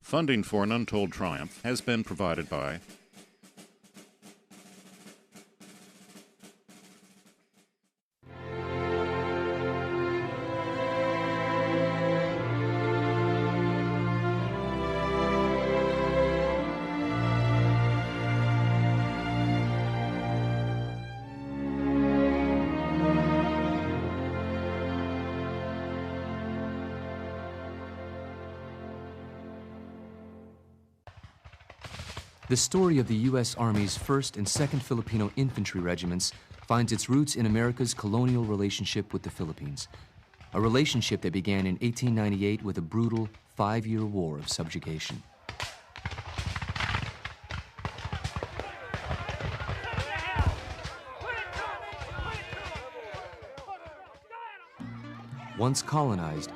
Funding for An Untold Triumph has been provided by The story of the U.S. Army's 1st and 2nd Filipino Infantry Regiments finds its roots in America's colonial relationship with the Philippines, a relationship that began in 1898 with a brutal 5-year war of subjugation. Once colonized,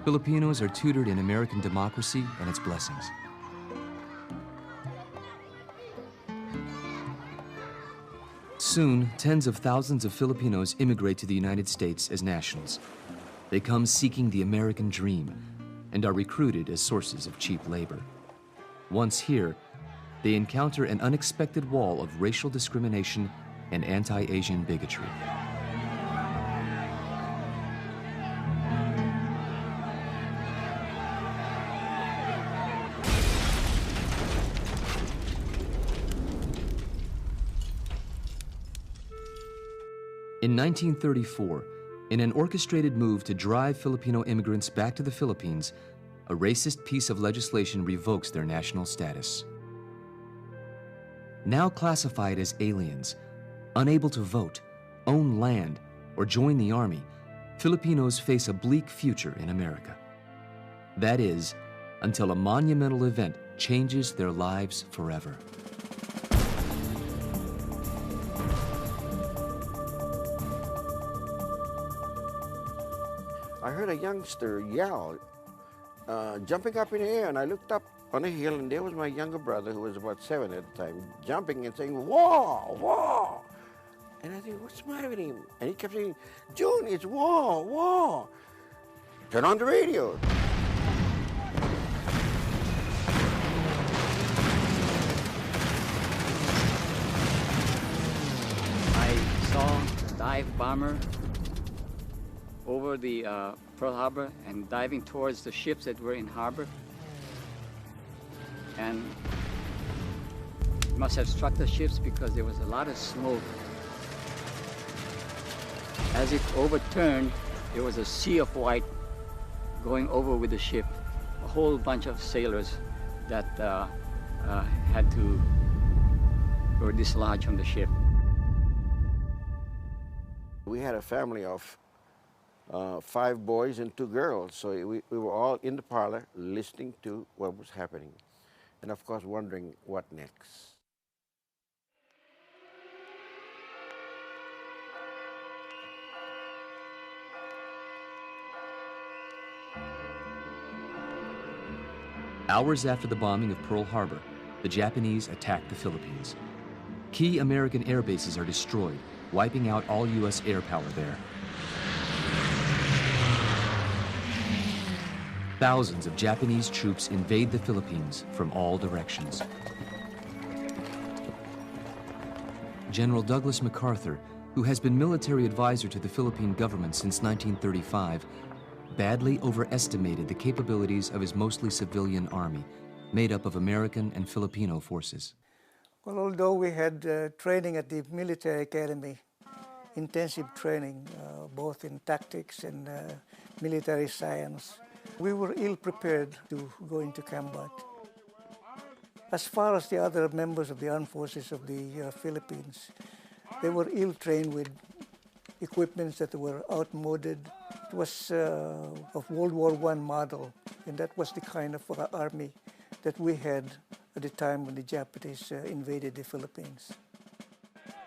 Filipinos are tutored in American democracy and its blessings. Soon, tens of thousands of Filipinos immigrate to the United States as nationals. They come seeking the American dream and are recruited as sources of cheap labor. Once here, they encounter an unexpected wall of racial discrimination and anti-Asian bigotry. In 1934, in an orchestrated move to drive Filipino immigrants back to the Philippines, a racist piece of legislation revokes their national status. Now classified as aliens, unable to vote, own land, or join the army, Filipinos face a bleak future in America. That is, until a monumental event changes their lives forever. I heard a youngster yell, jumping up in the air, and I looked up on a hill, and there was my younger brother, who was about 7 at the time, jumping and saying, "War, war!" And I think, what's the matter with him? And he kept saying, "June, it's war, war!" Turn on the radio. I saw a dive bomber over the Pearl Harbor and diving towards the ships that were in harbor. And it must have struck the ships because there was a lot of smoke. As it overturned, there was a sea of white going over with the ship. A whole bunch of sailors that were dislodged from the ship. We had a family of 5 boys and 2 girls, so we were all in the parlor listening to what was happening, and of course wondering what next. Hours after the bombing of Pearl Harbor, the Japanese attacked the Philippines. Key American air bases are destroyed, wiping out all U.S. air power there. Thousands of Japanese troops invade the Philippines from all directions. General Douglas MacArthur, who has been military advisor to the Philippine government since 1935, badly overestimated the capabilities of his mostly civilian army, made up of American and Filipino forces. Well, although we had training at the military academy, intensive training, both in tactics and military science, we were ill-prepared to go into combat. As far as the other members of the armed forces of the Philippines, they were ill-trained with equipments that were outmoded. It was of World War I model, and that was the kind of army that we had at the time when the Japanese invaded the Philippines.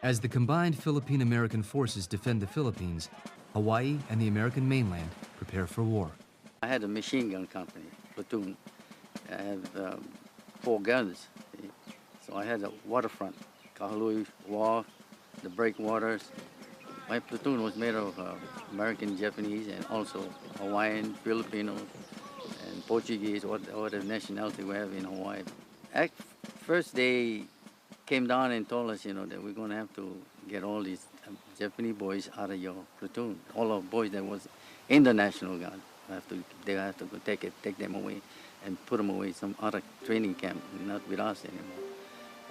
As the combined Philippine-American forces defend the Philippines, Hawaii and the American mainland prepare for war. I had a machine gun company, platoon. I had 4 guns. So I had a waterfront, Kahului Wharf, the breakwaters. My platoon was made of American, Japanese, and also Hawaiian, Filipino, and Portuguese, or the nationality we have in Hawaii. First they came down and told us, you know, that we're going to have to get all these Japanese boys out of your platoon. All of boys that was in the National Guard, they have to go take them away and put them away some other training camp, not with us anymore.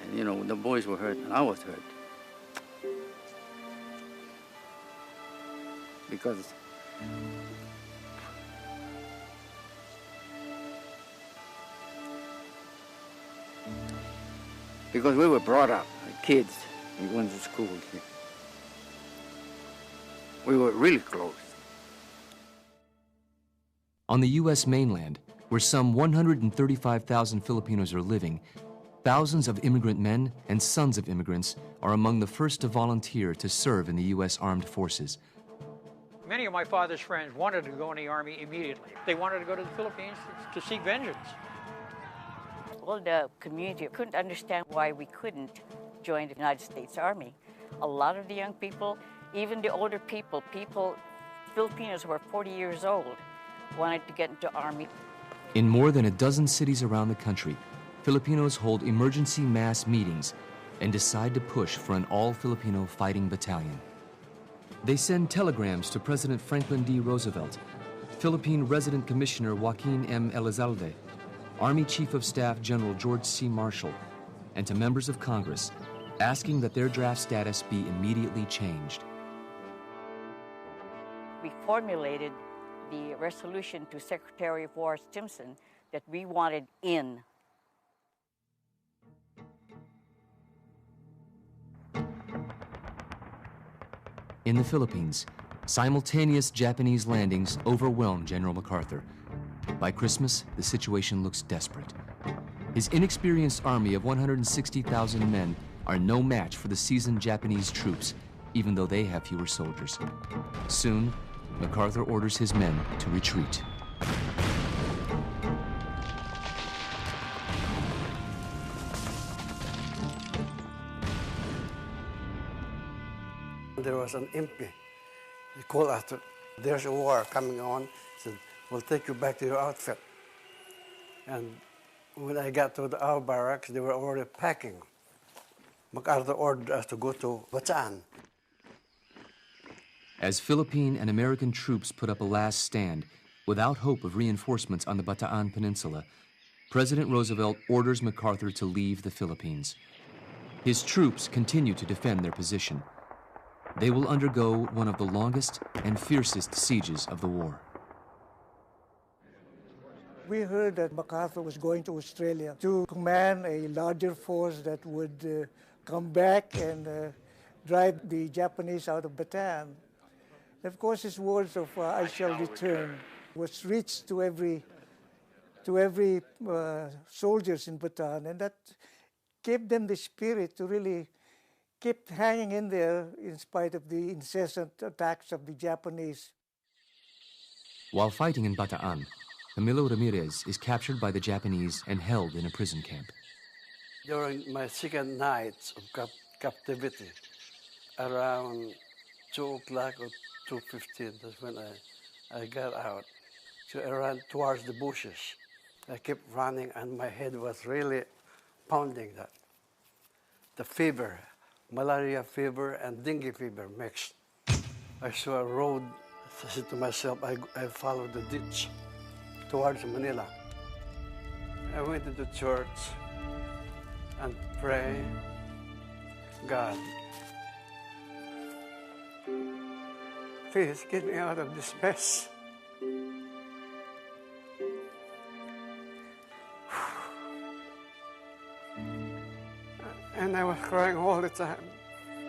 And, you know, the boys were hurt, and I was hurt. Because we were brought up, like kids, we went to school. We were really close. On the U.S. mainland, where some 135,000 Filipinos are living, thousands of immigrant men and sons of immigrants are among the first to volunteer to serve in the U.S. Armed Forces. Many of my father's friends wanted to go in the Army immediately. They wanted to go to the Philippines to seek vengeance. Well, the community couldn't understand why we couldn't join the United States Army. A lot of the young people, even the older people, Filipinos who were 40 years old, wanted to get into Army. In more than a dozen cities around the country, Filipinos hold emergency mass meetings and decide to push for an all-Filipino fighting battalion. They send telegrams to President Franklin D. Roosevelt, Philippine Resident Commissioner Joaquin M. Elizalde, Army Chief of Staff General George C. Marshall, and to members of Congress, asking that their draft status be immediately changed. We formulated the resolution to Secretary of War Stimson that we wanted in. In the Philippines, simultaneous Japanese landings overwhelmed General MacArthur. By Christmas, the situation looks desperate. His inexperienced army of 160,000 men are no match for the seasoned Japanese troops, even though they have fewer soldiers. Soon, MacArthur orders his men to retreat. There was an MP. He called after, there's a war coming on. He said, we'll take you back to your outfit. And when I got to our barracks, they were already packing. MacArthur ordered us to go to WWII. As Philippine and American troops put up a last stand, without hope of reinforcements on the Bataan Peninsula, President Roosevelt orders MacArthur to leave the Philippines. His troops continue to defend their position. They will undergo one of the longest and fiercest sieges of the war. We heard that MacArthur was going to Australia to command a larger force that would come back and drive the Japanese out of Bataan. Of course, his words of "I shall return" was reached to every soldiers in Bataan, and that gave them the spirit to really keep hanging in there in spite of the incessant attacks of the Japanese. While fighting in Bataan, Camilo Ramirez is captured by the Japanese and held in a prison camp. During my second night of captivity, around 2 o'clock or 2:15, that's when I got out. So I ran towards the bushes. I kept running and my head was really pounding that. The fever, malaria fever and dengue fever mixed. I saw a road. I said to myself, I followed the ditch towards Manila. I went into church and prayed, God, please get me out of this mess. And I was crying all the time.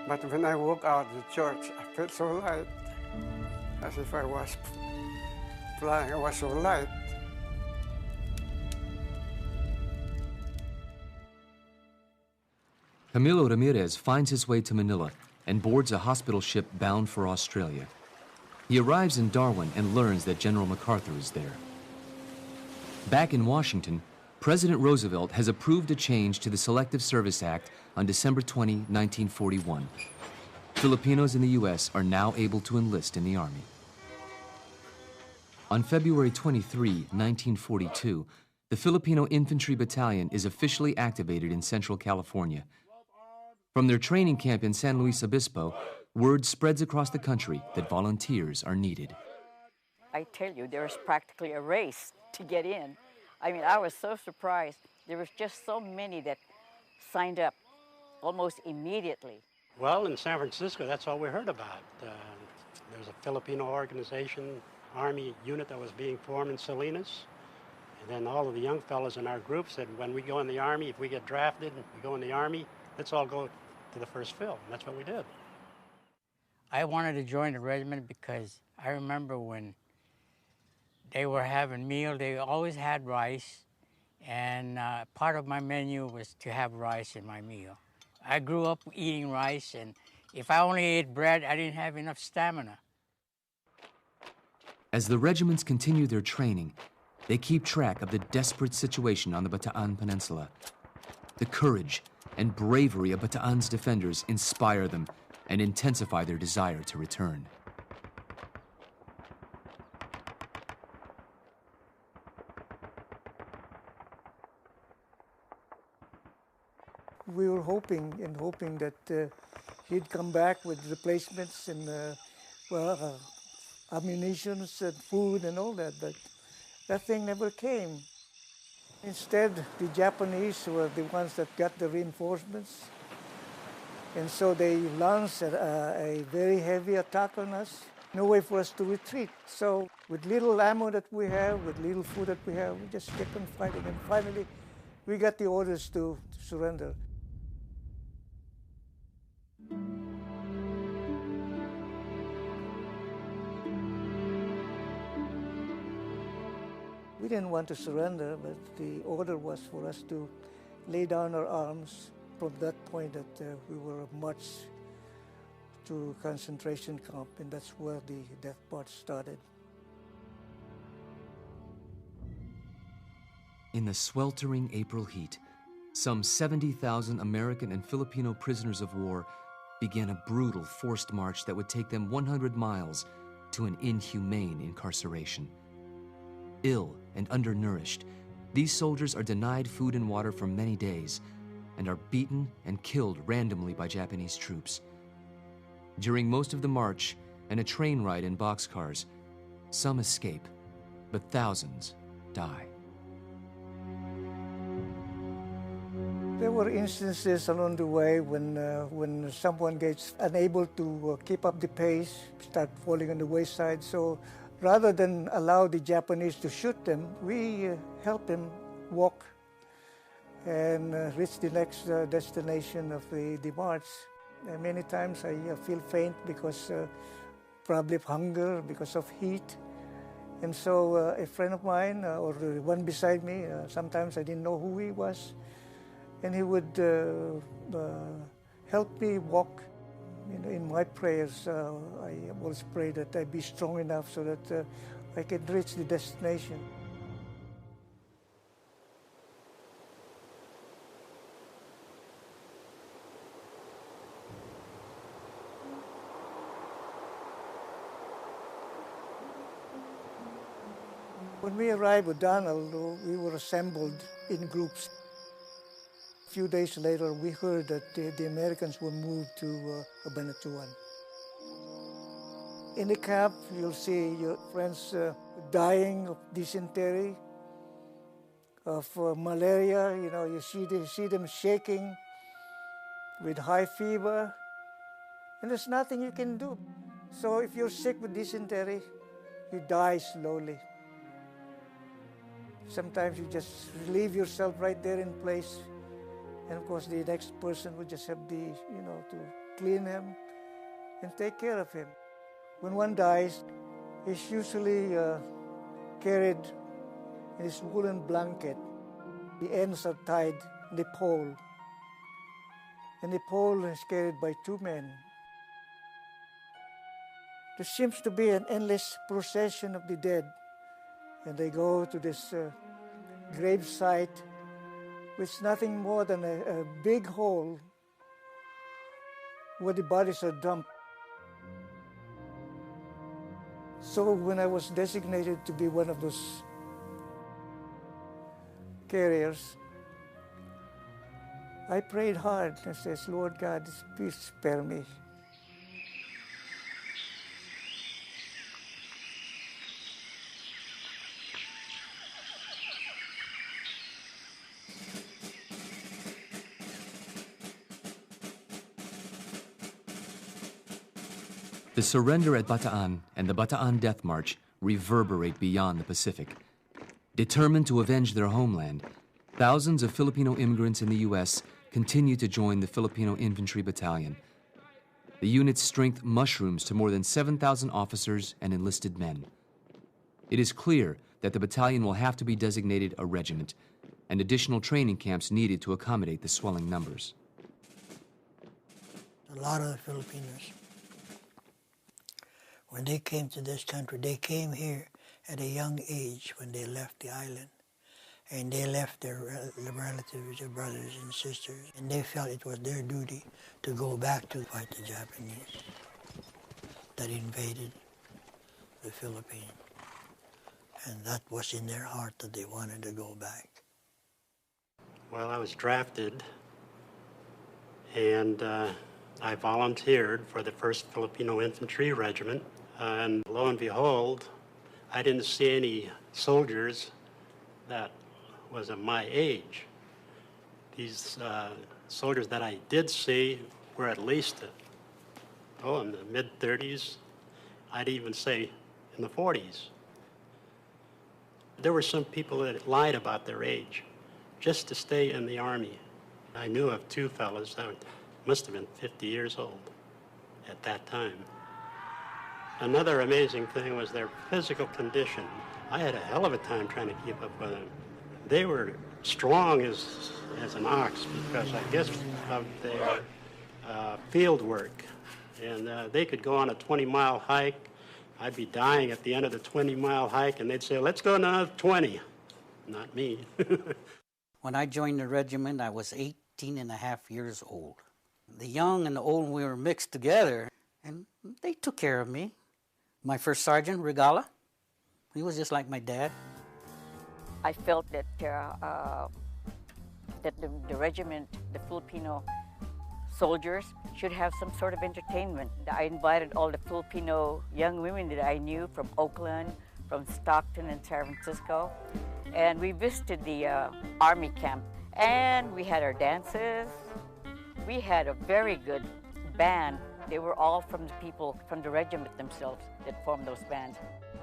But when I walked out of the church, I felt so light, as if I was flying. I was so light. Camilo Ramirez finds his way to Manila and boards a hospital ship bound for Australia. He arrives in Darwin and learns that General MacArthur is there. Back in Washington, President Roosevelt has approved a change to the Selective Service Act on December 20, 1941. Filipinos in the U.S. are now able to enlist in the Army. On February 23, 1942, the Filipino Infantry Battalion is officially activated in Central California. From their training camp in San Luis Obispo, word spreads across the country that volunteers are needed. I tell you, there was practically a race to get in. I mean, I was so surprised. There was just so many that signed up almost immediately. Well, in San Francisco, that's all we heard about. There was a Filipino organization, Army unit that was being formed in Salinas. And then all of the young fellows in our group said, when we go in the Army, if we get drafted, we go in the Army, let's all go to the first fill. And that's what we did. I wanted to join the regiment because I remember when they were having meal, they always had rice, and part of my menu was to have rice in my meal. I grew up eating rice, and if I only ate bread, I didn't have enough stamina. As the regiments continue their training, they keep track of the desperate situation on the Bataan Peninsula. The courage and bravery of Bataan's defenders inspire them and intensify their desire to return. We were hoping that he'd come back with replacements and ammunition and food and all that, but that thing never came. Instead, the Japanese were the ones that got the reinforcements, and so they launched a very heavy attack on us. No way for us to retreat. So with little ammo that we have, with little food that we have, we just kept on fighting, and finally we got the orders to surrender. We didn't want to surrender, but the order was for us to lay down our arms. From that point that we were marched to concentration camp, and that's where the death march started. In the sweltering April heat, some 70,000 American and Filipino prisoners of war began a brutal forced march that would take them 100 miles to an inhumane incarceration. Ill and undernourished, these soldiers are denied food and water for many days and are beaten and killed randomly by Japanese troops. During most of the march and a train ride in boxcars, some escape, but thousands die. There were instances along the way when someone gets unable to keep up the pace, start falling on the wayside. So rather than allow the Japanese to shoot them, we help them walk and reach the next destination of the march. Many times I feel faint because probably of hunger, because of heat. And so a friend of mine, or the one beside me, sometimes I didn't know who he was, and he would help me walk. You know, in my prayers, I always pray that I be strong enough so that I can reach the destination. When we arrived with Donald, we were assembled in groups. A few days later, we heard that the Americans were moved to Cabanatuan. In the camp, you'll see your friends dying of dysentery, of malaria. You know, you see them shaking with high fever, and there's nothing you can do. So if you're sick with dysentery, you die slowly. Sometimes you just leave yourself right there in place, and of course the next person would just have to clean him and take care of him. When one dies, he's usually carried in this woolen blanket. The ends are tied in the pole, and the pole is carried by two men. There seems to be an endless procession of the dead, and they go to this grave site, which is nothing more than a big hole where the bodies are dumped. So when I was designated to be one of those carriers, I prayed hard and says, Lord God, please spare me. The surrender at Bataan and the Bataan Death March reverberate beyond the Pacific. Determined to avenge their homeland, thousands of Filipino immigrants in the U.S. continue to join the Filipino Infantry Battalion. The unit's strength mushrooms to more than 7,000 officers and enlisted men. It is clear that the battalion will have to be designated a regiment, and additional training camps needed to accommodate the swelling numbers. A lot of the Filipinos, when they came to this country, they came here at a young age when they left the island. And they left their relatives, their brothers and sisters, and they felt it was their duty to go back to fight the Japanese that invaded the Philippines. And that was in their heart that they wanted to go back. Well, I was drafted, and I volunteered for the 1st Filipino Infantry Regiment. And lo and behold, I didn't see any soldiers that was of my age. These soldiers that I did see were at least, in the mid-30s. I'd even say in the 40s. There were some people that lied about their age just to stay in the Army. I knew of 2 fellows that must have been 50 years old at that time. Another amazing thing was their physical condition. I had a hell of a time trying to keep up with them. They were strong as an ox because I guess of their field work. And they could go on a 20-mile hike. I'd be dying at the end of the 20-mile hike, and they'd say, let's go another 20. Not me. When I joined the regiment, I was 18 and a half years old. The young and the old, we were mixed together, and they took care of me. My first sergeant, Regala, he was just like my dad. I felt that the regiment, the Filipino soldiers, should have some sort of entertainment. I invited all the Filipino young women that I knew from Oakland, from Stockton and San Francisco, and we visited the Army camp. And we had our dances. We had a very good band. They were all from the people from the regiment themselves that formed those bands.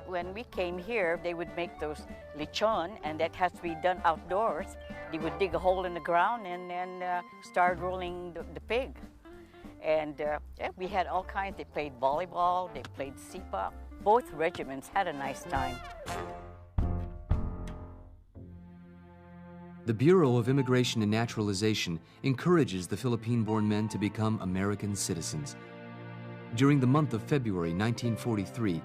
When we came here, they would make those lechon, and that has to be done outdoors. They would dig a hole in the ground and then start rolling the pig. And yeah, we had all kinds. They played volleyball, they played sipa. Both regiments had a nice time. The Bureau of Immigration and Naturalization encourages the Philippine-born men to become American citizens. During the month of February 1943,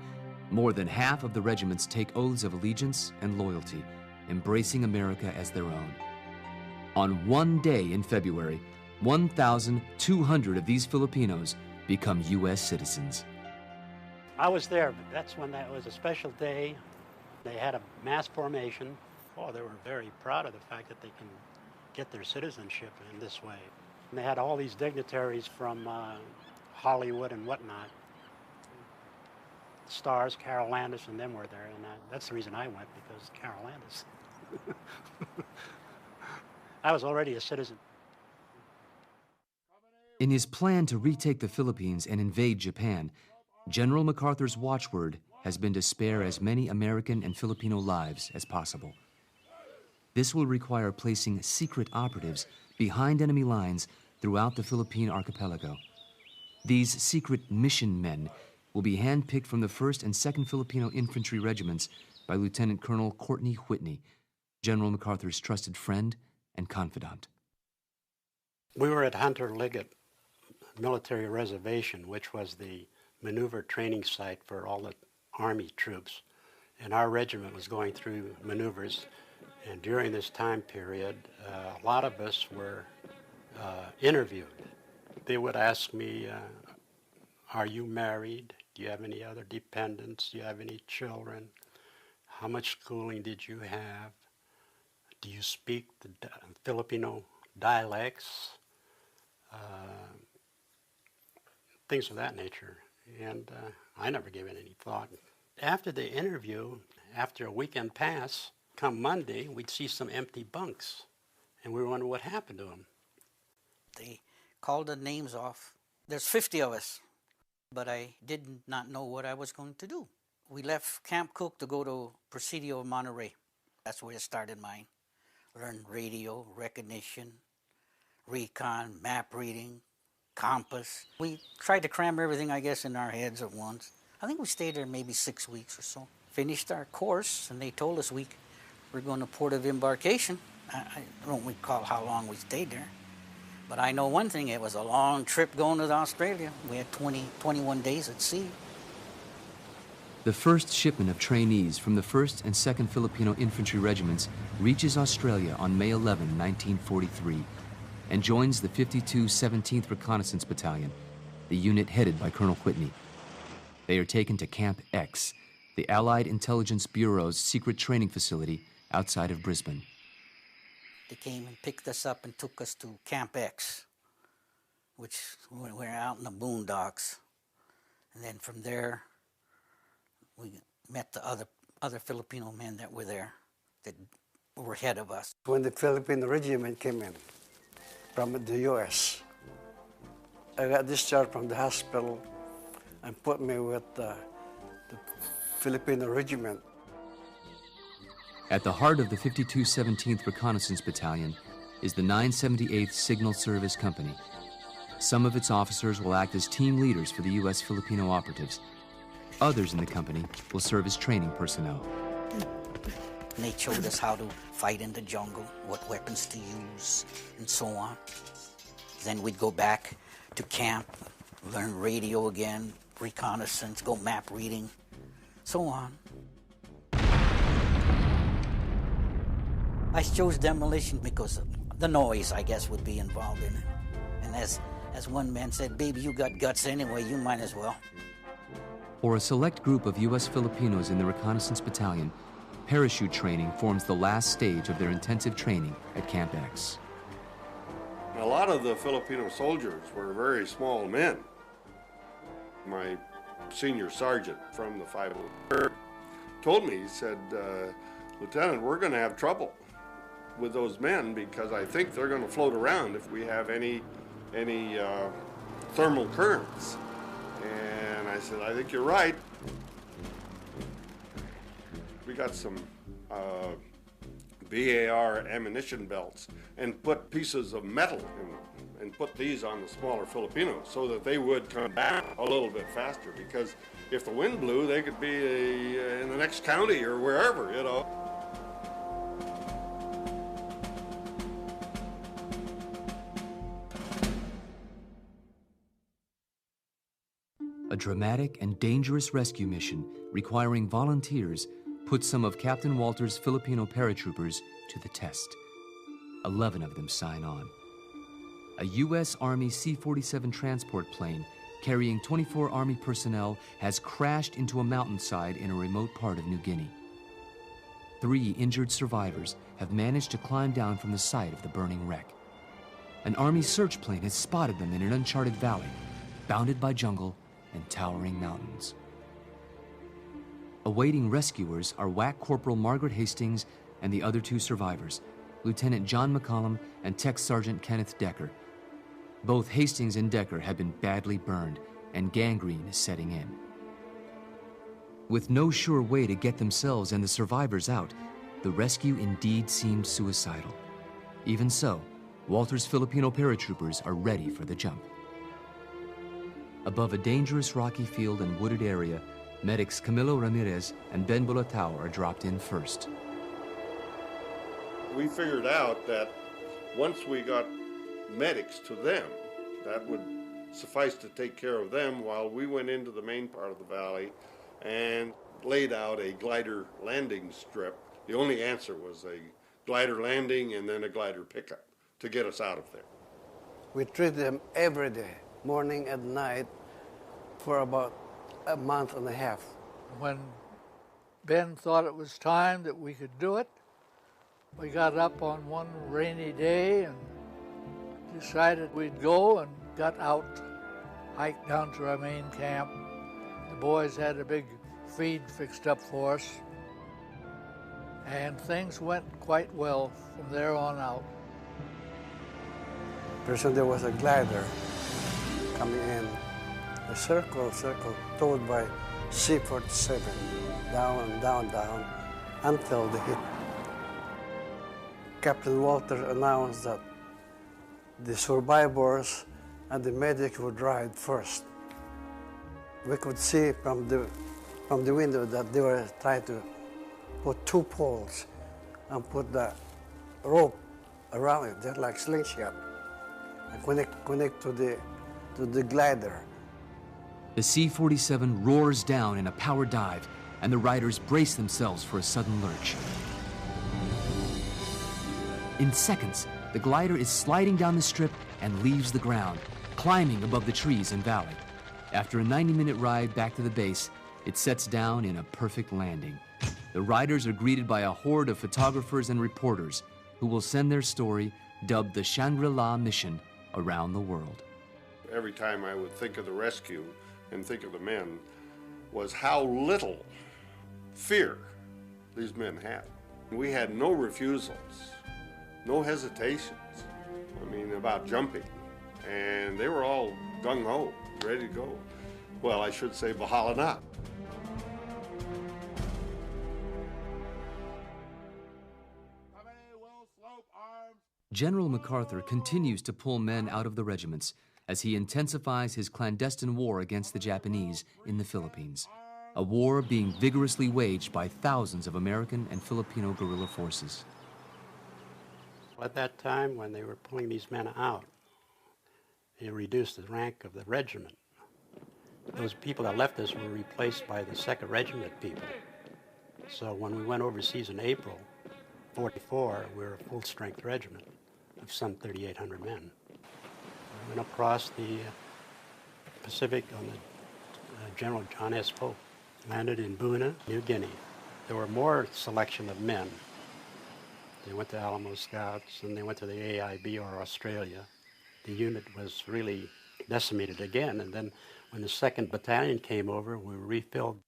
more than half of the regiments take oaths of allegiance and loyalty, embracing America as their own. On one day in February, 1,200 of these Filipinos become U.S. citizens. I was there, but that's when that was a special day. They had a mass formation. Oh, they were very proud of the fact that they can get their citizenship in this way. And they had all these dignitaries from Hollywood and whatnot. Stars, Carol Landis, and them were there, and that's the reason I went, because Carol Landis. I was already a citizen. In his plan to retake the Philippines and invade Japan, General MacArthur's watchword has been to spare as many American and Filipino lives as possible. This will require placing secret operatives behind enemy lines throughout the Philippine archipelago. These secret mission men will be handpicked from the 1st and 2nd Filipino Infantry Regiments by Lieutenant Colonel Courtney Whitney, General MacArthur's trusted friend and confidant. We were at Hunter Liggett Military Reservation, which was the maneuver training site for all the Army troops. And our regiment was going through maneuvers. And during this time period, a lot of us were interviewed. They would ask me, are you married? Do you have any other dependents? Do you have any children? How much schooling did you have? Do you speak the Filipino dialects? Things of that nature. And I never gave it any thought. After the interview, after a weekend pass, come Monday, we'd see some empty bunks. And we were wondering what happened to them. They called the names off. There's 50 of us, but I did not know what I was going to do. We left Camp Cook to go to Presidio of Monterey. That's where it started mine. Learned radio, recognition, recon, map reading, compass. We tried to cram everything, I guess, in our heads at once. I think we stayed there maybe 6 weeks or so. Finished our course, and they told us we're going to port of embarkation. I don't recall how long we stayed there. But I know one thing, it was a long trip going to Australia. We had 21 days at sea. The first shipment of trainees from the 1st and 2nd Filipino Infantry Regiments reaches Australia on May 11, 1943, and joins the 52 17th Reconnaissance Battalion, the unit headed by Colonel Whitney. They are taken to Camp X, the Allied Intelligence Bureau's secret training facility outside of Brisbane. They came and picked us up and took us to Camp X, which we're out in the boondocks. And then from there, we met the other Filipino men that were there, that were ahead of us. When the Philippine regiment came in from the U.S., I got discharged from the hospital and put me with the Filipino regiment. At the heart of the 52 17th Reconnaissance Battalion is the 978th Signal Service Company. Some of its officers will act as team leaders for the U.S. Filipino operatives. Others in the company will serve as training personnel. And they showed us how to fight in the jungle, what weapons to use, and so on. Then we'd go back to camp, learn radio again, reconnaissance, go map reading, so on. I chose demolition because of the noise, I guess, would be involved in it. And as one man said, baby, you got guts anyway, you might as well. For a select group of U.S. Filipinos in the Reconnaissance Battalion, parachute training forms the last stage of their intensive training at Camp X. A lot of the Filipino soldiers were very small men. My senior sergeant from the 503rd told me, he said, Lieutenant, we're going to have trouble with those men because I think they're going to float around if we have any thermal currents. And I said, I think you're right. We got some BAR ammunition belts and put pieces of metal and put these on the smaller Filipinos so that they would come back a little bit faster, because if the wind blew, they could be in the next county or wherever, you know. A dramatic and dangerous rescue mission requiring volunteers put some of Captain Walter's Filipino paratroopers to the test. 11 of them sign on. A U.S. Army C-47 transport plane carrying 24 Army personnel has crashed into a mountainside in a remote part of New Guinea. 3 injured survivors have managed to climb down from the site of the burning wreck. An Army search plane has spotted them in an uncharted valley, bounded by jungle and towering mountains. Awaiting rescuers are WAC Corporal Margaret Hastings and the other 2 survivors, Lieutenant John McCollum and Tech Sergeant Kenneth Decker. Both Hastings and Decker have been badly burned, and gangrene is setting in. With no sure way to get themselves and the survivors out, the rescue indeed seemed suicidal. Even so, Walter's Filipino paratroopers are ready for the jump. Above a dangerous rocky field and wooded area, medics Camilo Ramirez and Ben Bulatao are dropped in first. We figured out that once we got medics to them, that would suffice to take care of them while we went into the main part of the valley and laid out a glider landing strip. The only answer was a glider landing and then a glider pickup to get us out of there. We treat them every day, morning and night, for about a month and a half. When Ben thought it was time that we could do it, we got up on one rainy day and decided we'd go and got out, hiked down to our main camp. The boys had a big feed fixed up for us, and things went quite well from there on out. Presently there was a glider coming in, a circle towed by C-47, down and down, down, until they hit. Captain Walter announced that the survivors and the medics would ride first. We could see from the window that they were trying to put 2 poles and put the rope around it, just like slingshot, and connect to the glider. The C-47 roars down in a power dive, and the riders brace themselves for a sudden lurch. In seconds, the glider is sliding down the strip and leaves the ground, climbing above the trees and valley. After a 90-minute ride back to the base, it sets down in a perfect landing. The riders are greeted by a horde of photographers and reporters who will send their story, dubbed the Shangri-La Mission, around the world. Every time I would think of the rescue and think of the men, was how little fear these men had. We had no refusals, no hesitations, about jumping. And they were all gung-ho, ready to go. Well, I should say bahala. General MacArthur continues to pull men out of the regiments as he intensifies his clandestine war against the Japanese in the Philippines, a war being vigorously waged by thousands of American and Filipino guerrilla forces. At that time, when they were pulling these men out, they reduced the rank of the regiment. Those people that left us were replaced by the 2nd Regiment people. So when we went overseas in April, 44, we were a full-strength regiment of some 3,800 men. We went across the Pacific on the General John S. Pope, landed in Buna, New Guinea. There were more selection of men. They went to Alamo Scouts, and they went to the AIB or Australia. The unit was really decimated again, and then when the 2nd Battalion came over, we were refilled.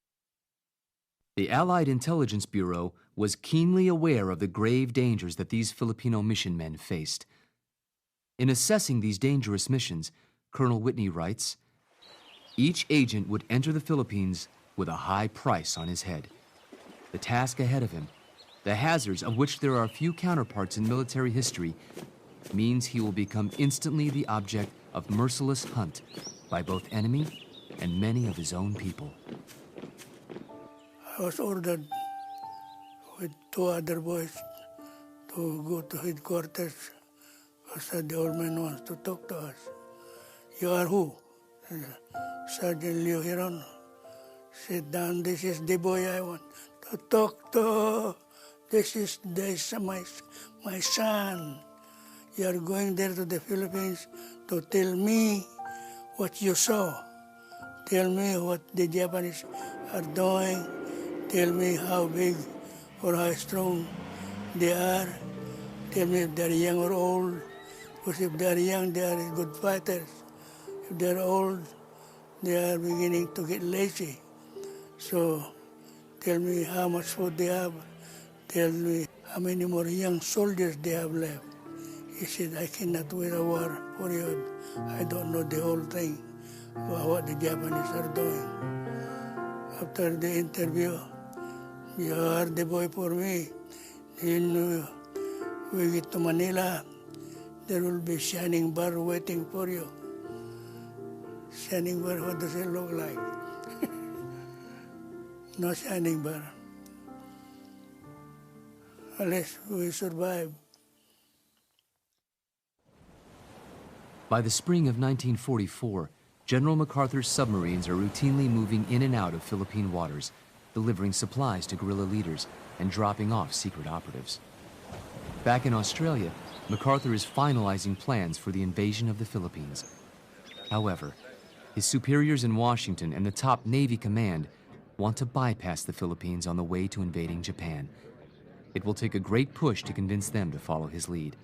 The Allied Intelligence Bureau was keenly aware of the grave dangers that these Filipino mission men faced. In assessing these dangerous missions, Colonel Whitney writes, each agent would enter the Philippines with a high price on his head. The task ahead of him, the hazards of which there are few counterparts in military history, means he will become instantly the object of merciless hunt by both enemy and many of his own people. I was ordered with 2 other boys to go to headquarters because the old man wants to talk to us. You are who? Sergeant Leo Hiron. Sit down, this is the boy I want to talk to. This is my son. You are going there to the Philippines to tell me what you saw. Tell me what the Japanese are doing. Tell me how big or how strong they are. Tell me if they're young or old. Because if they're young, they are good fighters. If they're old, they are beginning to get lazy. So tell me how much food they have. Tell me how many more young soldiers they have left. He said, I cannot win a war period. I don't know the whole thing about what the Japanese are doing. After the interview, you are the boy for me. Then we get to Manila, there will be shining bar waiting for you. Shining bar, what does it look like? No shining bar. Unless we survive. By the spring of 1944, General MacArthur's submarines are routinely moving in and out of Philippine waters, delivering supplies to guerrilla leaders and dropping off secret operatives. Back in Australia, MacArthur is finalizing plans for the invasion of the Philippines. However, His superiors in Washington and the top Navy command want to bypass the Philippines on the way to invading Japan. It will take a great push to convince them to follow his lead.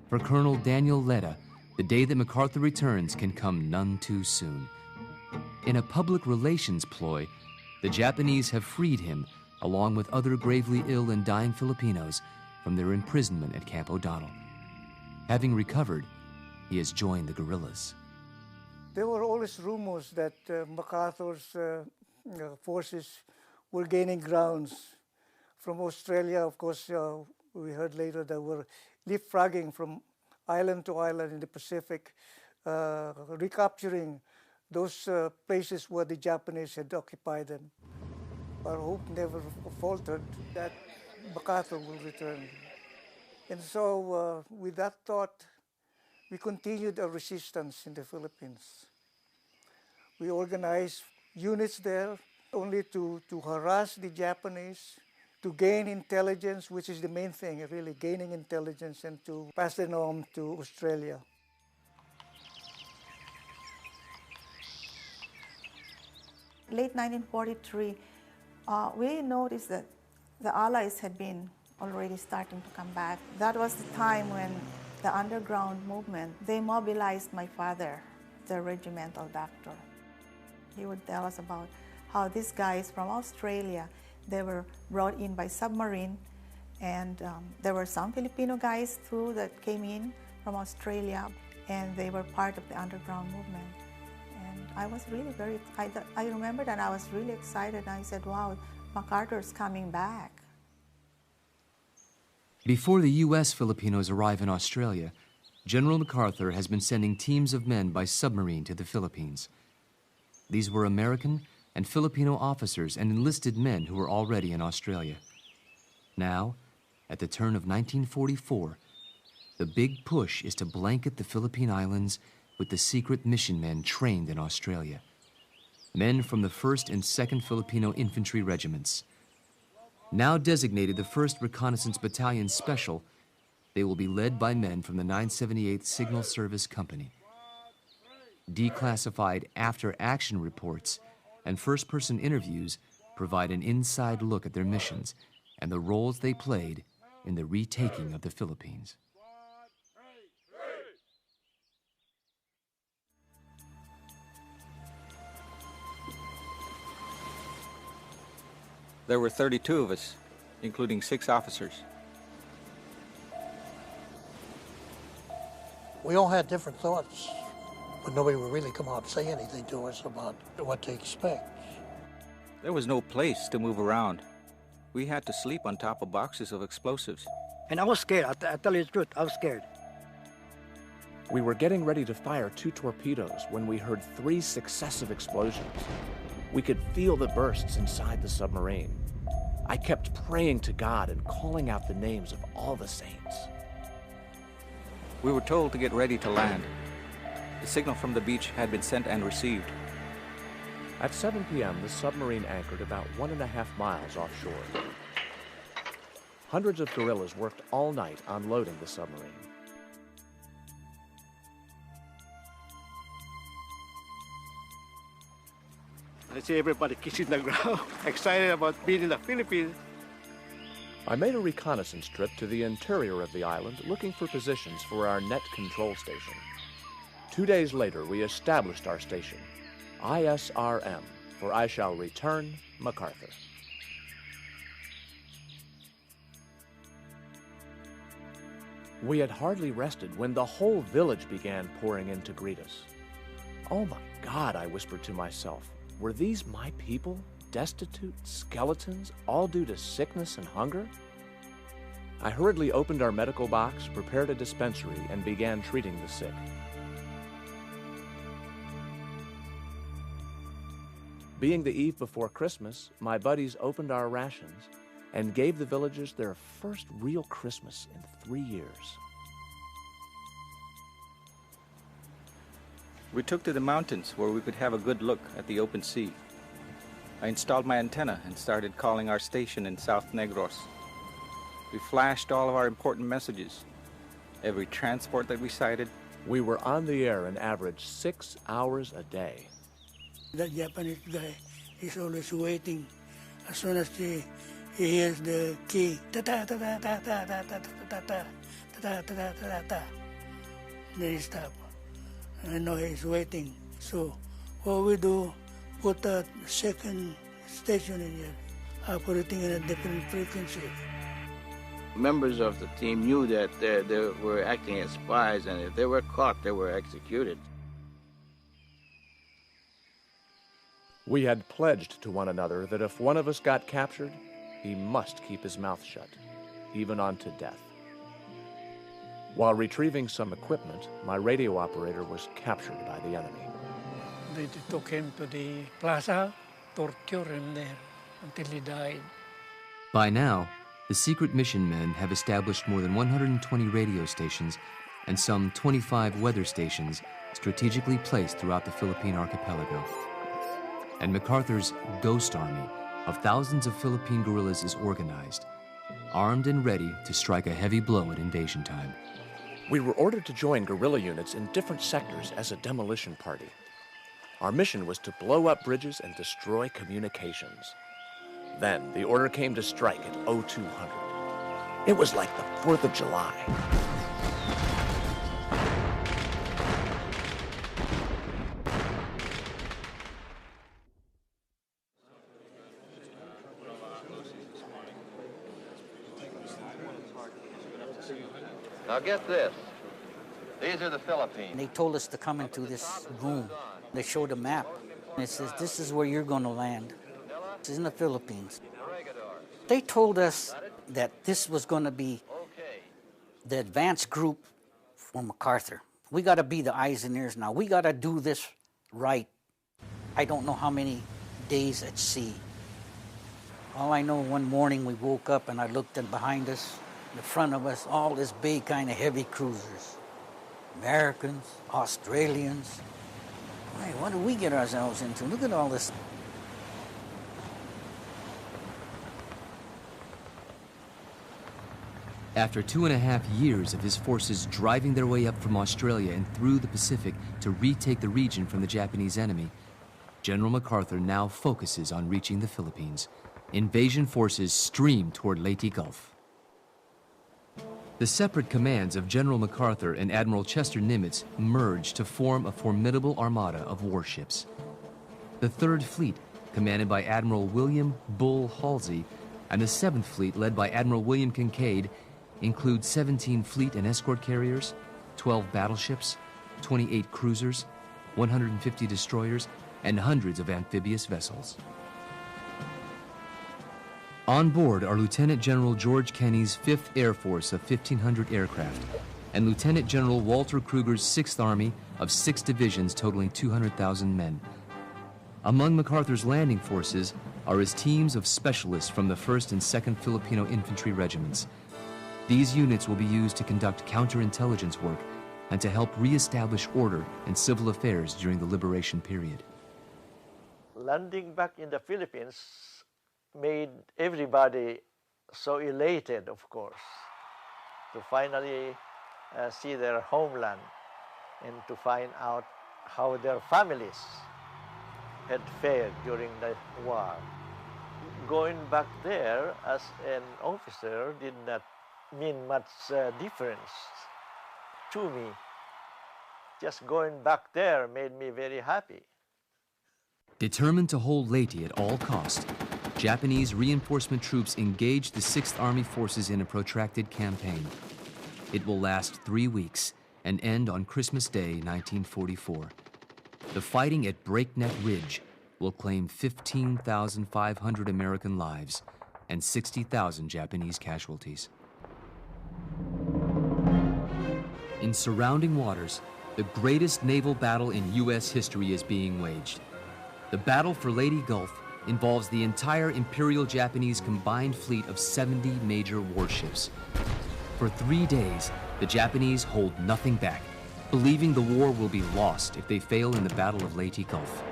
For Colonel Daniel Leda, the day that MacArthur returns can come none too soon. In a public relations ploy, the Japanese have freed him, along with other gravely ill and dying Filipinos, from their imprisonment at Camp O'Donnell. Having recovered, he has joined the guerrillas. There were always rumors that MacArthur's forces were gaining grounds. From Australia, of course, we heard later they were leapfrogging from island to island in the Pacific, recapturing those places where the Japanese had occupied them. Our hope never faltered that MacArthur will return. And so with that thought, we continued our resistance in the Philippines. We organized units there only to harass the Japanese, to gain intelligence, which is the main thing, really, gaining intelligence and to pass it on to Australia. Late 1943, we noticed that the Allies had been already starting to come back. That was the time when the underground movement, they mobilized my father, the regimental doctor. He would tell us about how these guys from Australia, they were brought in by submarine, and there were some Filipino guys too that came in from Australia, and they were part of the underground movement. And I was really I remember that I was really excited. I said, wow, MacArthur's coming back. Before the U.S. Filipinos arrive in Australia, General MacArthur has been sending teams of men by submarine to the Philippines. These were American and Filipino officers and enlisted men who were already in Australia. Now, at the turn of 1944, the big push is to blanket the Philippine Islands with the secret mission men trained in Australia. Men from the 1st and 2nd Filipino Infantry Regiments. Now designated the 1st Reconnaissance Battalion Special, they will be led by men from the 978th Signal Service Company. Declassified after-action reports and first-person interviews provide an inside look at their missions and the roles they played in the retaking of the Philippines. There were 32 of us, including 6 officers. We all had different thoughts, but nobody would really come out and say anything to us about what to expect. There was no place to move around. We had to sleep on top of boxes of explosives. And I was scared. I tell you the truth, I was scared. We were getting ready to fire 2 torpedoes when we heard 3 successive explosions. We could feel the bursts inside the submarine. I kept praying to God and calling out the names of all the saints. We were told to get ready to land. The signal from the beach had been sent and received. At 7 p.m., the submarine anchored about 1.5 miles offshore. Hundreds of guerrillas worked all night unloading the submarine. I see everybody kissing the ground, excited about being in the Philippines. I made a reconnaissance trip to the interior of the island looking for positions for our net control station. 2 days later, we established our station, ISRM, for I shall return MacArthur. We had hardly rested when the whole village began pouring in to greet us. Oh my God, I whispered to myself. Were these my people, destitute, skeletons, all due to sickness and hunger? I hurriedly opened our medical box, prepared a dispensary, and began treating the sick. Being the eve before Christmas, my buddies opened our rations and gave the villagers their first real Christmas in 3 years. We took to the mountains where we could have a good look at the open sea. I installed my antenna and started calling our station in South Negros. We flashed all of our important messages. Every transport that we sighted, We were on the air an average 6 hours a day. That Japanese guy is always waiting. As soon as he hears the key, ta-ta-ta-ta-ta-ta-ta-ta-ta-ta, ta-ta-ta-ta-ta-ta, then he stop. I know he's waiting. So what we do, put a second station in here, operating at a different frequency. Members of the team knew that they were acting as spies, and if they were caught, they were executed. We had pledged to one another that if one of us got captured, he must keep his mouth shut, even unto death. While retrieving some equipment, my radio operator was captured by the enemy. They took him to the plaza, tortured him there until he died. By now, the secret mission men have established more than 120 radio stations and some 25 weather stations strategically placed throughout the Philippine archipelago. And MacArthur's Ghost Army of thousands of Philippine guerrillas is organized, armed and ready to strike a heavy blow at invasion time. We were ordered to join guerrilla units in different sectors as a demolition party. Our mission was to blow up bridges and destroy communications. Then the order came to strike at 0200. It was like the 4th of July. Now get this. These are the Philippines. They told us to come into this room. They showed a map. And it says, this is where you're going to land. This is in the Philippines. They told us that this was going to be the advanced group for MacArthur. We got to be the eyes and ears now. We got to do this right. I don't know how many days at sea. All I know, one morning we woke up and I looked at behind us, in front of us, all this big kind of heavy cruisers. Americans, Australians. Hey, what do we get ourselves into? Look at all this. After 2.5 years of his forces driving their way up from Australia and through the Pacific to retake the region from the Japanese enemy, General MacArthur now focuses on reaching the Philippines. Invasion forces stream toward Leyte Gulf. The separate commands of General MacArthur and Admiral Chester Nimitz merge to form a formidable armada of warships. The 3rd Fleet, commanded by Admiral William Bull Halsey, and the 7th Fleet, led by Admiral William Kincaid, include 17 fleet and escort carriers, 12 battleships, 28 cruisers, 150 destroyers, and hundreds of amphibious vessels. On board are Lieutenant General George Kenney's 5th Air Force of 1,500 aircraft and Lieutenant General Walter Kruger's 6th Army of 6 divisions totaling 200,000 men. Among MacArthur's landing forces are his teams of specialists from the 1st and 2nd Filipino Infantry Regiments. These units will be used to conduct counterintelligence work and to help reestablish order and civil affairs during the liberation period. Landing back in the Philippines made everybody so elated, of course, to finally see their homeland and to find out how their families had fared during the war. Going back there as an officer did not mean much difference to me. Just going back there made me very happy. Determined to hold Leyte at all cost, Japanese reinforcement troops engaged the 6th Army forces in a protracted campaign. It will last 3 weeks and end on Christmas Day, 1944. The fighting at Breakneck Ridge will claim 15,500 American lives and 60,000 Japanese casualties. In surrounding waters, the greatest naval battle in U.S. history is being waged. The battle for Leyte Gulf involves the entire Imperial Japanese combined fleet of 70 major warships. For 3 days, the Japanese hold nothing back, believing the war will be lost if they fail in the Battle of Leyte Gulf.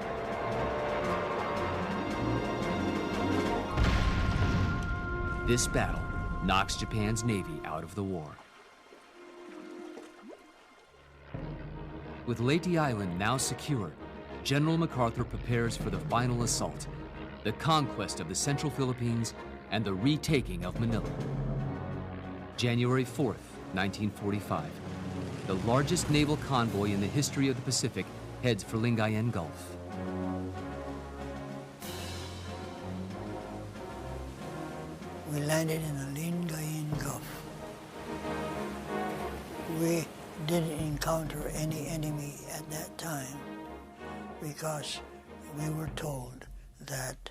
This battle knocks Japan's navy out of the war. With Leyte Island now secure, General MacArthur prepares for the final assault, the conquest of the Central Philippines and the retaking of Manila. January 4th, 1945. The largest naval convoy in the history of the Pacific heads for Lingayen Gulf. We landed in the Lingayen Gulf. We didn't encounter any enemy at that time because we were told that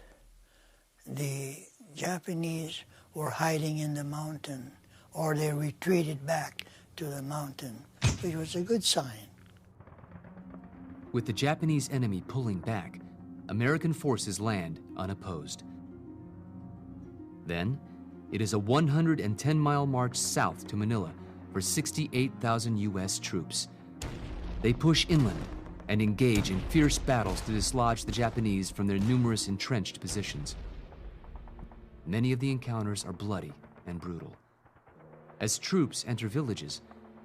the Japanese were hiding in the mountain, or they retreated back to the mountain, which was a good sign. With the Japanese enemy pulling back, American forces land unopposed. Then, it is a 110-mile march south to Manila for 68,000 U.S. troops. They push inland and engage in fierce battles to dislodge the Japanese from their numerous entrenched positions. Many of the encounters are bloody and brutal. As troops enter villages,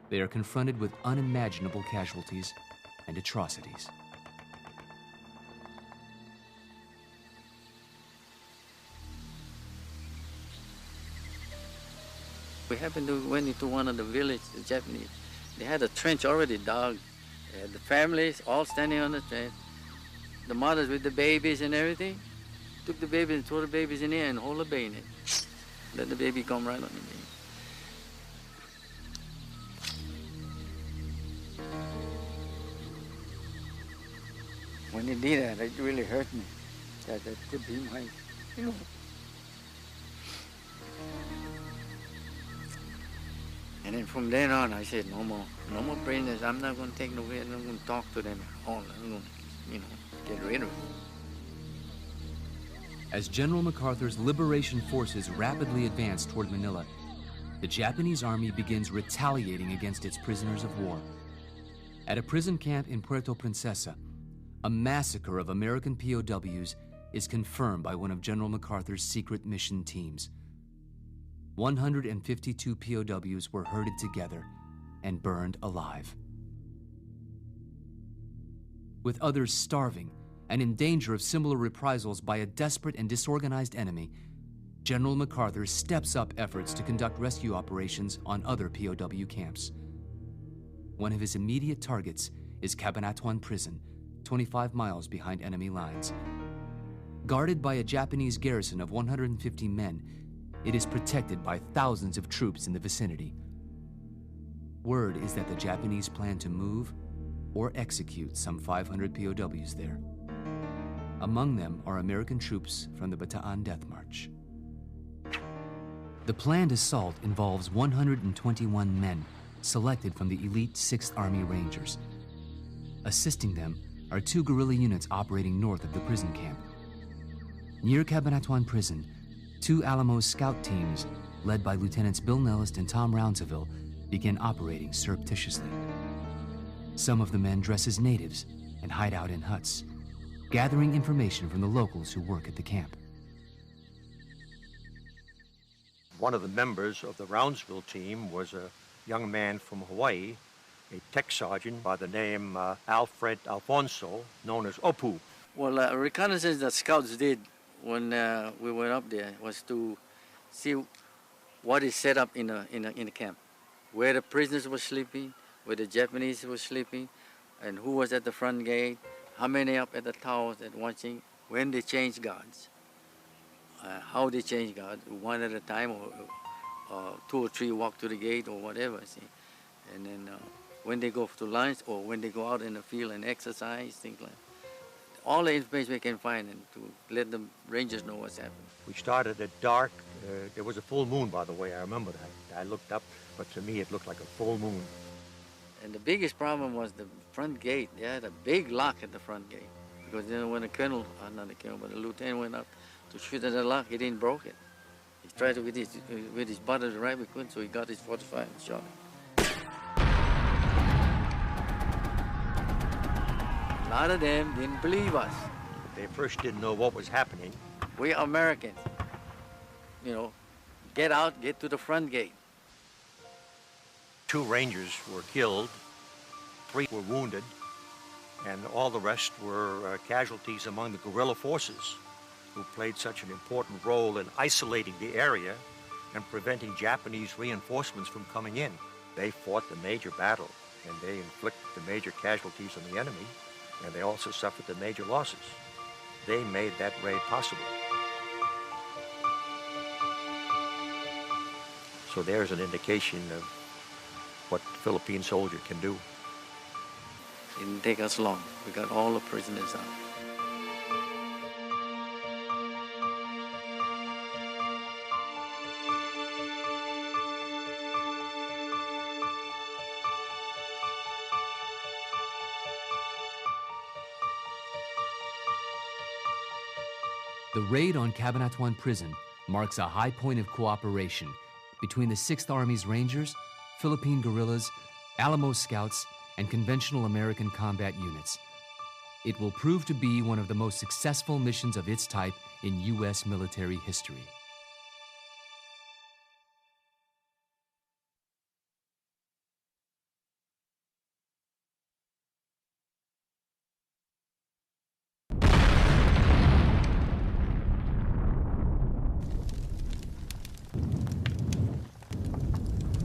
they are confronted with unimaginable casualties and atrocities. We happened to went into one of the villages, the Japanese. They had a trench already dug. They had the families all standing on the trench. The mothers with the babies and everything. Took the babies and threw the babies in there and hold the bayonet. Let the baby come right on the baby. When he did that, it really hurt me. That could be my, you know. And then from then on, I said, no more prisoners. I'm not going to take no way. I'm not going to talk to them at all. I'm going to, get rid of them. As General MacArthur's liberation forces rapidly advance toward Manila, the Japanese army begins retaliating against its prisoners of war. At a prison camp in Puerto Princesa, a massacre of American POWs is confirmed by one of General MacArthur's secret mission teams. 152 POWs were herded together and burned alive. With others starving and in danger of similar reprisals by a desperate and disorganized enemy, General MacArthur steps up efforts to conduct rescue operations on other POW camps. One of his immediate targets is Cabanatuan Prison, 25 miles behind enemy lines. Guarded by a Japanese garrison of 150 men, it is protected by thousands of troops in the vicinity. Word is that the Japanese plan to move or execute some 500 POWs there. Among them are American troops from the Bataan Death March. The planned assault involves 121 men selected from the elite 6th Army Rangers. Assisting them are 2 guerrilla units operating north of the prison camp. Near Cabanatuan Prison, 2 Alamos scout teams, led by Lieutenants Bill Nellist and Tom Rounsaville, begin operating surreptitiously. Some of the men dress as natives and hide out in huts, gathering information from the locals who work at the camp. One of the members of the Rounsaville team was a young man from Hawaii, a tech sergeant by the name Alfred Alfonso, known as Opu. Well, reconnaissance that scouts did when we went up there was to see what is set up in the camp, where the prisoners were sleeping, where the Japanese were sleeping, and who was at the front gate, how many up at the towers and watching, when they change guards, how they change guards, one at a time, or 2 or 3 walk to the gate or whatever, see, and then when they go to lunch or when they go out in the field and exercise, things like that. All the information we can find and to let the Rangers know what's happening. We started at dark. There was a full moon, by the way, I remember that. I looked up, but to me it looked like a full moon. And the biggest problem was the front gate. They had a big lock at the front gate. Because then when the colonel, not the colonel, but the lieutenant went up to shoot at the lock, he didn't break it. He tried to with his butt of the rifle, so he got his 45 and shot it. A lot of them didn't believe us. They first didn't know what was happening. We are Americans. Get out, get to the front gate. 2 Rangers were killed, 3 were wounded. and all the rest were casualties among the guerrilla forces, who played such an important role in isolating the area and preventing Japanese reinforcements from coming in. They fought the major battle, and they inflicted the major casualties on the enemy, and they also suffered the major losses. They made that raid possible. So there's an indication of what the Philippine soldier can do. It didn't take us long. We got all the prisoners out. The raid on Cabanatuan Prison marks a high point of cooperation between the 6th Army's Rangers, Philippine guerrillas, Alamo Scouts, and conventional American combat units. It will prove to be one of the most successful missions of its type in U.S. military history.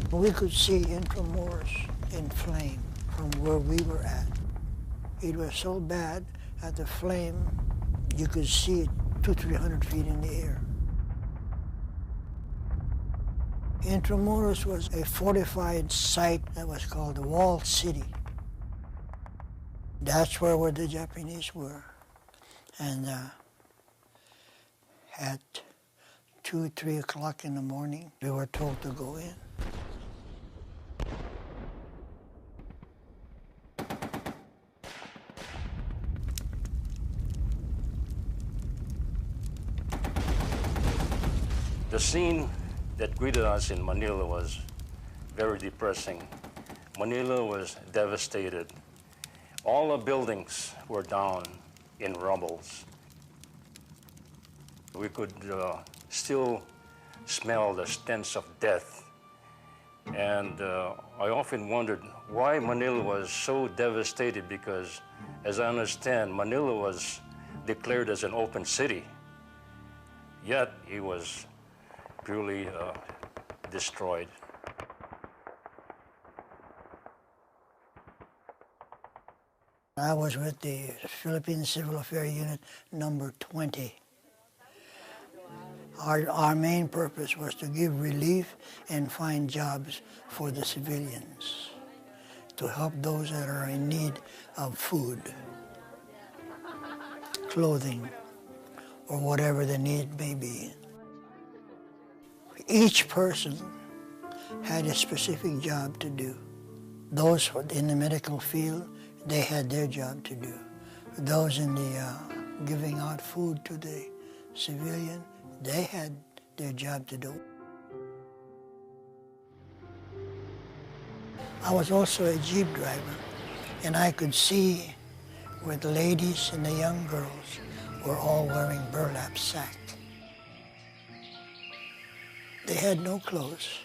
We could see Intramuros in flame from where we were at. It was so bad that the flame, you could see it 200-300 feet in the air. Intramuros was a fortified site that was called the Walled City. That's where the Japanese were. And at 2-3 o'clock in the morning, we were told to go in. The scene that greeted us in Manila was very depressing. Manila was devastated. All the buildings were down in rubbles. We could still smell the stench of death. And I often wondered why Manila was so devastated, because, as I understand, Manila was declared as an open city. Yet it was purely destroyed. I was with the Philippine Civil Affairs Unit number 20. Our main purpose was to give relief and find jobs for the civilians, to help those that are in need of food, clothing, or whatever the need may be. Each person had a specific job to do. Those in the medical field, they had their job to do. Those in the giving out food to the civilian, they had their job to do. I was also a Jeep driver, and I could see where the ladies and the young girls were all wearing burlap sacks. They had no clothes.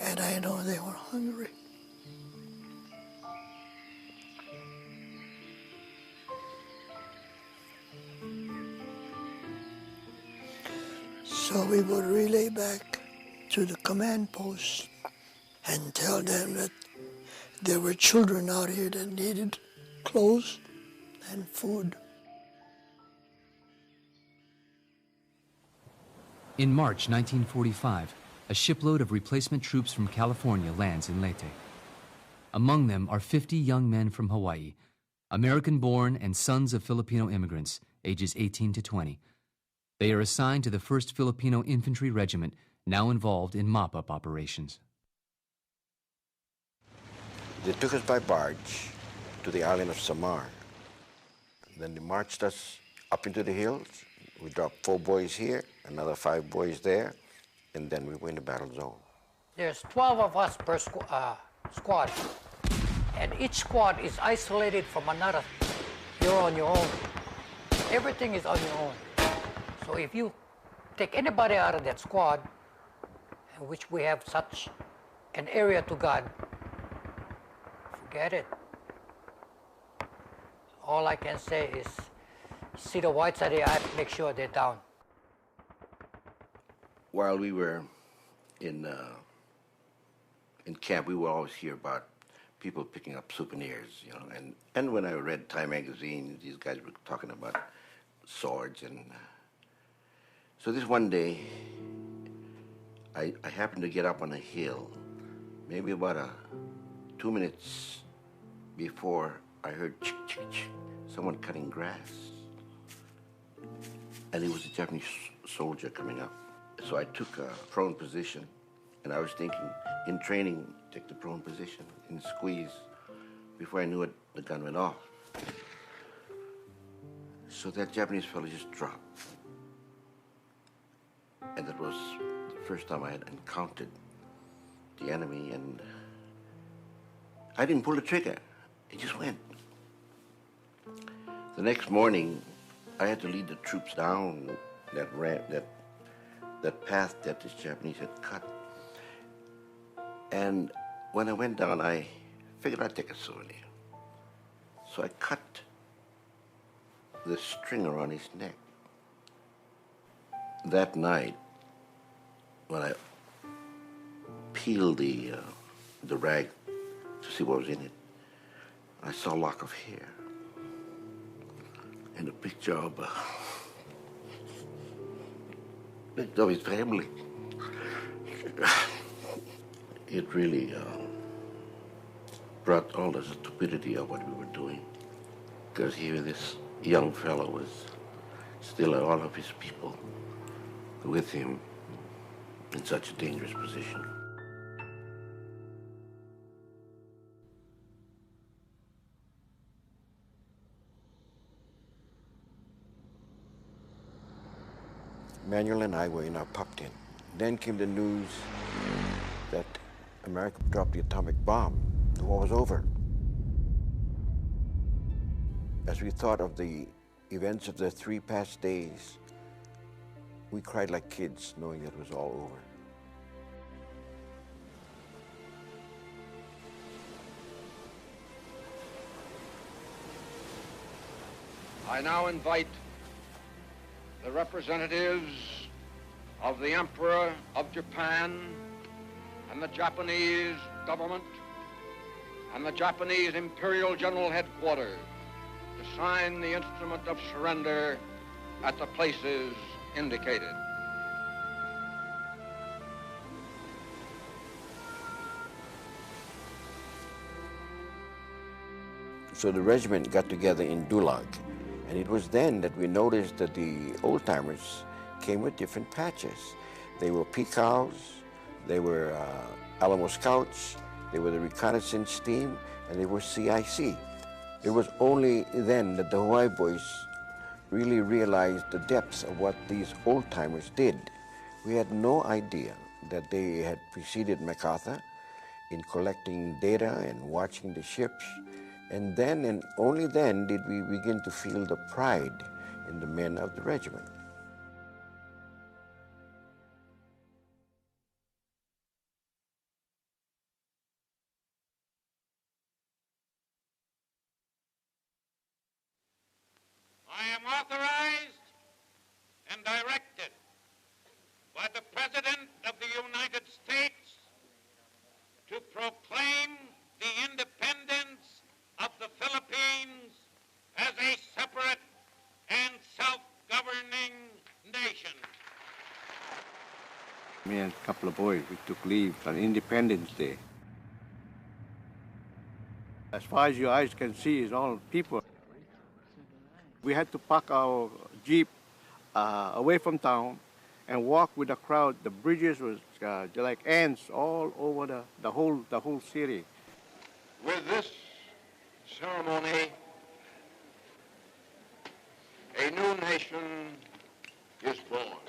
And I know they were hungry. So we would relay back to the command post and tell them that there were children out here that needed clothes and food. In March 1945, a shipload of replacement troops from California lands in Leyte. Among them are 50 young men from Hawaii, American-born and sons of Filipino immigrants, ages 18 to 20. They are assigned to the 1st Filipino Infantry Regiment, now involved in mop-up operations. They took us by barge to the island of Samar. Then they marched us up into the hills. We dropped 4 boys here, another 5 boys there, and then we were in the battle zone. There's 12 of us per squad, and each squad is isolated from another. You're on your own. Everything is on your own. So if you take anybody out of that squad, which we have such an area to guard, forget it. All I can say is see the whites of the eye, make sure they're down. While we were in camp, we would always hear about people picking up souvenirs, you know, and when I read Time magazine, these guys were talking about swords, and so this one day, I happened to get up on a hill, maybe about 2 minutes before I heard someone cutting grass, and it was a Japanese soldier coming up. So I took a prone position, and I was thinking, in training, take the prone position and squeeze. Before I knew it, the gun went off. So that Japanese fellow just dropped. And that was the first time I had encountered the enemy, and I didn't pull the trigger. It just went. The next morning, I had to lead the troops down that path that this Japanese had cut. And when I went down, I figured I'd take a souvenir. So I cut the string around his neck. That night, when I peeled the rag to see what was in it, I saw a lock of hair and a picture of his family. It really brought all the stupidity of what we were doing, because here this young fellow was still all of his people with him in such a dangerous position. Manuel and I were in our pup tent. Then came the news that America dropped the atomic bomb. The war was over. As we thought of the events of the 3 past days, we cried like kids, knowing that it was all over. I now invite the representatives of the Emperor of Japan and the Japanese government and the Japanese Imperial General Headquarters to sign the instrument of surrender at the places indicated. So the regiment got together in Dulag, and it was then that we noticed that the old-timers came with different patches. They were Pecows, they were Alamo Scouts, they were the reconnaissance team, and they were CIC. It was only then that the Hawaii boys really realized the depths of what these old-timers did. We had no idea that they had preceded MacArthur in collecting data and watching the ships. And then, and only then, did we begin to feel the pride in the men of the regiment. I am authorized and directed by the President of the United States to proclaim the independence of the Philippines as a separate and self-governing nation. Me and a couple of boys, we took leave on Independence Day. As far as your eyes can see is all people. We had to park our Jeep away from town and walk with the crowd. The bridges was like ants all over the whole city. With this ceremony, a new nation is born.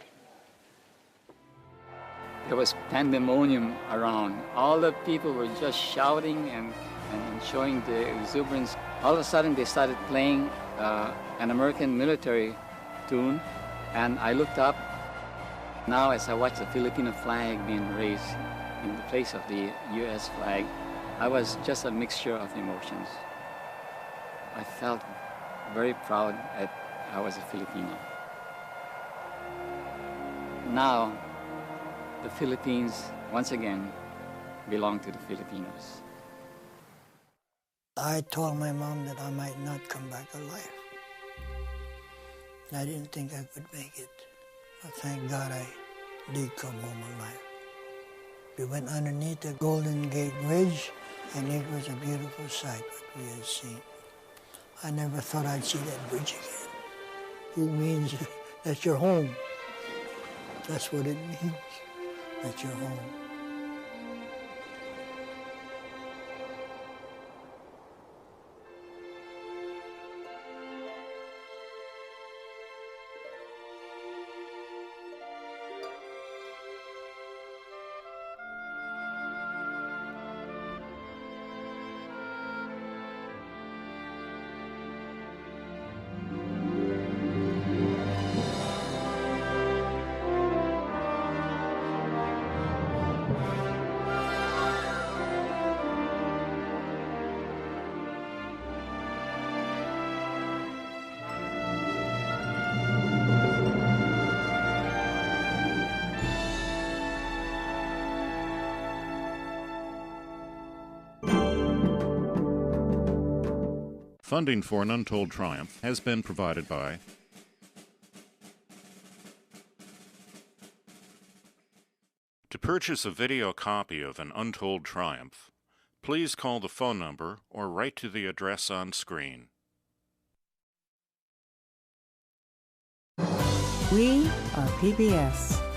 There was pandemonium around. All the people were just shouting and showing the exuberance. All of a sudden, they started playing an American military tune, and I looked up, Now, as I watch the Filipino flag being raised in the place of the U.S. flag, I was just a mixture of emotions. I felt very proud that I was a Filipino. Now, the Philippines, once again, belong to the Filipinos. I told my mom that I might not come back alive. I didn't think I could make it. But thank God I did come home alive. We went underneath the Golden Gate Bridge, and it was a beautiful sight what we had seen. I never thought I'd see that bridge again. It means that you're home. That's what it means, that you're home. Funding for An Untold Triumph has been provided by To purchase a video copy of An Untold Triumph, please call the phone number or write to the address on screen. We are PBS.